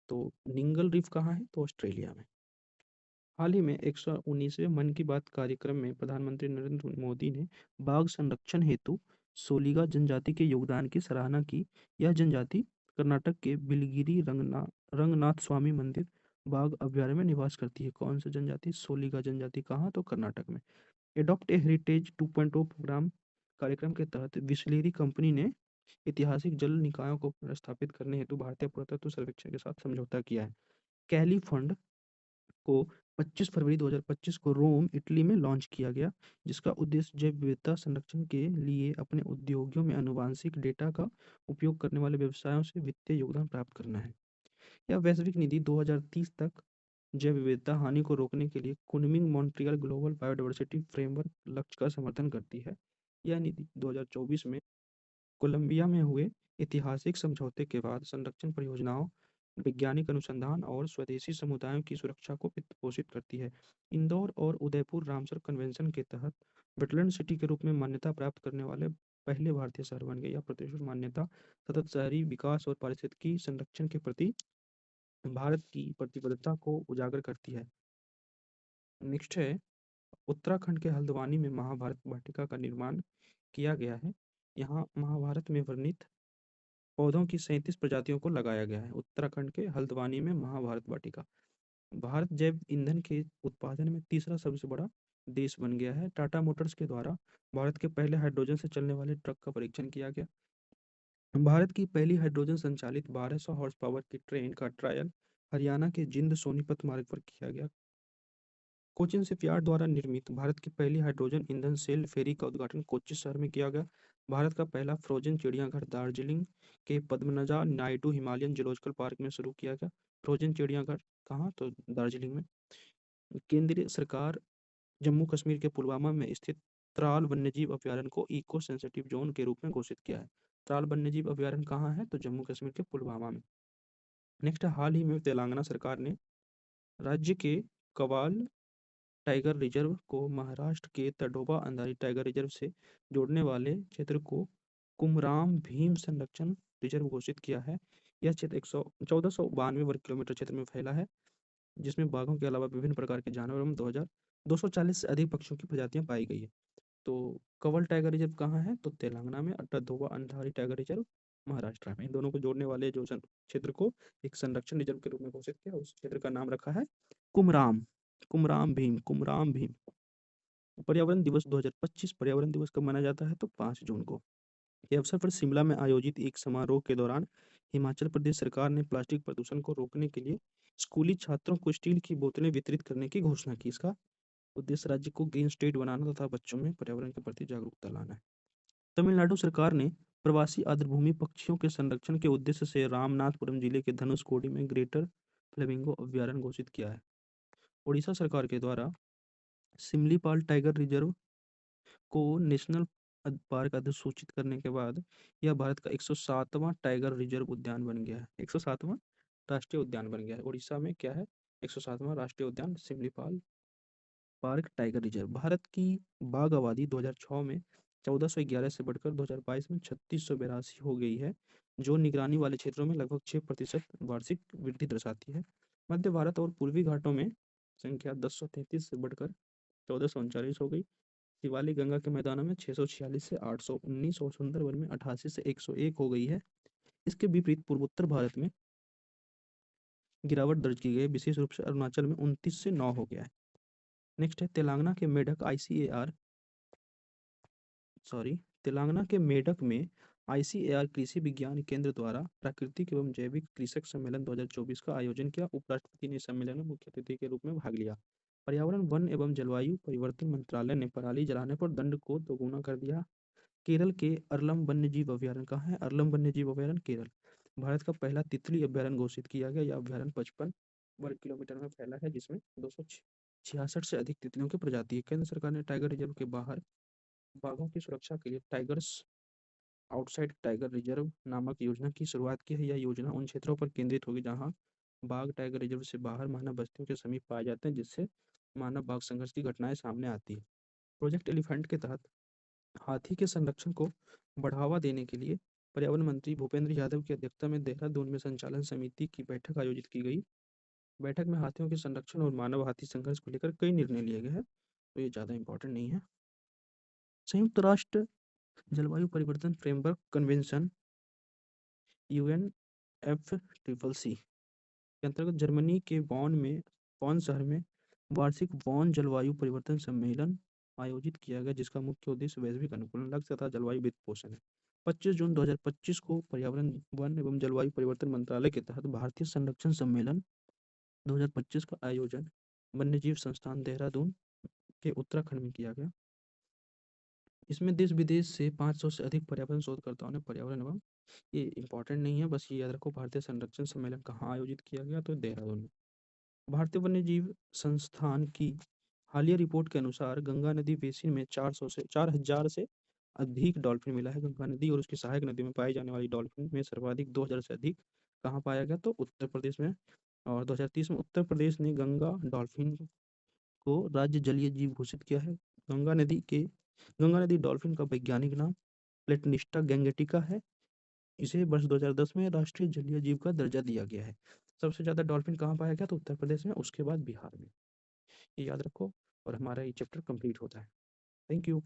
तो निंगल रीफ कहाँ है? तो ऑस्ट्रेलिया में। हाल ही में 119वें मन की बात कार्यक्रम में प्रधानमंत्री नरेंद्र मोदी ने बाघ संरक्षण हेतु सोलिगा जनजाति के योगदान की सराहना की। यह जनजाति कर्नाटक के बिलगिरी रंगनाथ स्वामी मंदिर बाघ अभयारण्य में निवास करती है। कौन सी जनजाति? सोलिगा जनजाति। कहाँ? तो कर्नाटक में। एडॉप्ट ए हेरिटेज 2.0 प्रोग्राम कार्यक्रम के तहत बिस्लेरी कंपनी ने ऐतिहासिक जल निकायों को पुनर्स्थापित करने हेतु भारतीय पुरातत्व सर्वेक्षण के साथ समझौता किया है। कैली फंड को 25 फरवरी 2025 को रोम, इटली में लॉन्च किया गया, जिसका उद्देश्य जैव विविधता संरक्षण के लिए अपने उद्योगों में आनुवंशिक डेटा का उपयोग करने वाले व्यवसायों से वित्तीय योगदान प्राप्त करना है। यह वैश्विक निधि 2030 तक जैव विविधता हानि को रोकने के लिए Kunming Montreal global biodiversity framework लक्ष्य का समर्थन करती है। यह निधि 2024 में कोलंबिया में हुए ऐतिहासिक समझौते के बाद संरक्षण परियोजनाओं, वैज्ञानिक अनुसंधान और स्वदेशी समुदायों की सुरक्षा को वित्त पोषित करती है। इंदौर और उदयपुर रामसर कन्वेंशन के तहत वेटलैंड सिटी के रूप में मान्यता प्राप्त करने वाले पहले भारतीय शहर बन गए। यह प्रतिष्ठित मान्यता सतत शहरी विकास और पारिस्थितिकी संरक्षण के प्रति भारत की प्रतिबद्धता को उजागर करती है। नेक्स्ट है, उत्तराखंड के हल्द्वानी में महाभारत वाटिका का निर्माण किया गया है। यहाँ महाभारत में वर्णित पौधों की 37 प्रजातियों को लगाया गया है। उत्तराखंड के हल्द्वानी में महाभारत वाटिका। भारत जैव ईंधन के उत्पादन में तीसरा सबसे बड़ा देश बन गया है। टाटा मोटर्स के द्वारा भारत के पहले हाइड्रोजन से चलने वाले ट्रक का परीक्षण किया गया। भारत की पहली हाइड्रोजन संचालित 1200 हॉर्स पावर की ट्रेन का ट्रायल हरियाणा के जिंद सोनीपत मार्ग पर किया गया। कोचिन शिपयार्ड द्वारा निर्मित भारत की पहली हाइड्रोजन ईंधन सेल फेरी का उद्घाटन कोच्चि शहर में किया गया। भारत का पहला फ्रोजन चिड़ियाघर दार्जिलिंग के पद्मनाजा नायडू हिमालयन जूलॉजिकल पार्क में शुरू किया गया। फ्रोजन चिड़ियाघर कहाँ? तो दार्जिलिंग में। केंद्रीय सरकार जम्मू कश्मीर के पुलवामा में स्थित त्राल वन्यजीव अभयारण्य को इको सेंसिटिव जोन के रूप में घोषित किया है। त्राल वन्यजीव अभयारण्य कहाँ है? तो जम्मू कश्मीर के पुलवामा में। नेक्स्ट, हाल ही में तेलंगाना सरकार ने राज्य के कवाल टाइगर रिजर्व को महाराष्ट्र के तडोबा अंधारी टाइगर रिजर्व से जोड़ने वाले क्षेत्र को कुमराम भीम संरक्षण रिजर्व घोषित किया है। यह क्षेत्र 1492 वर्ग किलोमीटर क्षेत्र में फैला है, जिसमें बाघों के अलावा विभिन्न प्रकार के जानवर एवं 240 से अधिक पक्षियों की प्रजातियां पाई गई है। तो कवल टाइगर रिजर्व कहाँ है? तो तेलंगाना में। तडोबा अंधारी टाइगर रिजर्व महाराष्ट्र में। इन दोनों को जोड़ने वाले जो क्षेत्र को एक संरक्षण रिजर्व के रूप में घोषित किया, उस क्षेत्र का नाम रखा है कुमराम। कुमराम भीम। पर्यावरण दिवस 2025 पर्यावरण दिवस कब मनाया जाता है? तो 5 जून को। इस अवसर पर शिमला में आयोजित एक समारोह के दौरान हिमाचल प्रदेश सरकार ने प्लास्टिक प्रदूषण को रोकने के लिए स्कूली छात्रों को स्टील की बोतलें वितरित करने की घोषणा की। इसका उद्देश्य राज्य को ग्रीन स्टेट बनाना तथा बच्चों में पर्यावरण के प्रति जागरूकता लाना है। तमिलनाडु सरकार ने प्रवासी आर्द्रभूमि पक्षियों के संरक्षण के उद्देश्य से रामनाथपुरम जिले के धनुषकोडी में ग्रेटर फ्लेमिंगो अभयारण्य घोषित किया है। उड़ीसा सरकार के द्वारा सिमलीपाल टाइगर रिजर्व को नेशनल पार्क अधिसूचित करने के बाद यह भारत का 107वां टाइगर रिजर्व उद्यान बन गया है। 107वां राष्ट्रीय उद्यान बन गया है। उड़ीसा में क्या है? 107वां राष्ट्रीय उद्यान Similipal park tiger reserve. Bharat की बाघ आबादी 2006 में 1411 से बढ़कर 2022 में 3682 हो गई है, जो निगरानी वाले क्षेत्रों में लगभग 6% वार्षिक वृद्धि दर्शाती है। मध्य भारत और पूर्वी घाटों में संख्या 1033 से बढ़कर 1439 हो गई। शिवालिक गंगा के मैदानों में 646 से 819 और सुंदरवन में 88 से 101 हो गई है। इसके विपरीत पूर्वोत्तर भारत में गिरावट दर्ज की गई है, विशेष रूप से अरुणाचल में 29 से 9 हो गया है। नेक्स्ट है तेलंगाना के मेढक आईसीएआर सॉरी तेलंगाना के मेढक में आईसीएआर कृषि विज्ञान केंद्र द्वारा प्राकृतिक एवं जैविक कृषक सम्मेलन 2024 का आयोजन किया। उपराष्ट्रपति ने सम्मेलन में मुख्य अतिथि के रूप में भाग लिया। पर्यावरण वन एवं जलवायु परिवर्तन मंत्रालय ने पराली जलाने पर दंड को दोगुना कर दिया। केरल के अरलम वन्यजीव अभयारण्य कहाँ है? अरलम वन्यजीव अभयारण्य केरल। भारत का पहला तितली अभयारण्य घोषित किया गया। यह अभयारण्य 55 वर्ग किलोमीटर में फैला है, जिसमें 266 से अधिक तितलियों की प्रजाति है। केंद्र सरकार ने टाइगर रिजर्व के बाहर बाघों की सुरक्षा के लिए टाइगर्स आउटसाइड टाइगर रिजर्व नामक योजना की शुरुआत की है। यह योजना उन क्षेत्रों पर केंद्रित होगी जहां बाघ टाइगर रिजर्व से बाहर मानव बस्तियों के समीप पाए जाते हैं, जिससे मानव बाघ संघर्ष की घटनाएं सामने आती है। प्रोजेक्ट एलिफेंट के तहत हाथी के संरक्षण को बढ़ावा देने के लिए पर्यावरण मंत्री भूपेंद्र यादव की अध्यक्षता में देहरादून में संचालन समिति की बैठक आयोजित की गई। बैठक में हाथियों के संरक्षण और मानव हाथी संघर्ष को लेकर कई निर्णय लिए गए हैं, तो ये ज़्यादा इंपॉर्टेंट नहीं है। संयुक्त राष्ट्र जलवायु परिवर्तन फ्रेमवर्क कन्वेंशन UNFCCC के अंतर्गत जर्मनी के बॉन शहर में वार्षिक बॉन जलवायु परिवर्तन सम्मेलन आयोजित किया गया, जिसका मुख्य उद्देश्य वैश्विक अनुकूलन लक्ष्य तथा जलवायु वित्त पोषण है। 25 जून 2025 को पर्यावरण वन एवं जलवायु परिवर्तन मंत्रालय के तहत भारतीय संरक्षण सम्मेलन 2025 का आयोजन वन्यजीव संस्थान देहरादून के उत्तराखंड में किया गया। इसमें देश विदेश से 500 से अधिक पर्यावरण शोधकर्ताओं ने पर्यावरण एवं ये इंपॉर्टेंट नहीं है, बस ये याद रखो भारतीय संरक्षण सम्मेलन कहाँ आयोजित किया गया, तो देहरादून में। भारतीय वन्यजीव संस्थान की हालिया रिपोर्ट के अनुसार गंगा नदी बेसिन में 4000 से अधिक डॉल्फिन मिला है। गंगा नदी और उसकी सहायक नदियों में पाई जाने वाली डॉल्फिन में सर्वाधिक 2000 से अधिक कहाँ पाया गया, तो उत्तर प्रदेश में। और 2030 में उत्तर प्रदेश ने गंगा डॉल्फिन को राज्य जलीय जीव घोषित किया है। गंगा नदी डॉल्फिन का वैज्ञानिक नाम प्लेटनिस्टा गैंगेटिका है। इसे वर्ष 2010 में राष्ट्रीय जलीय जीव का दर्जा दिया गया है। सबसे ज्यादा डॉल्फिन कहाँ पाया गया, तो उत्तर प्रदेश में, उसके बाद बिहार में। ये याद रखो और हमारा ये चैप्टर कंप्लीट होता है। Thank you.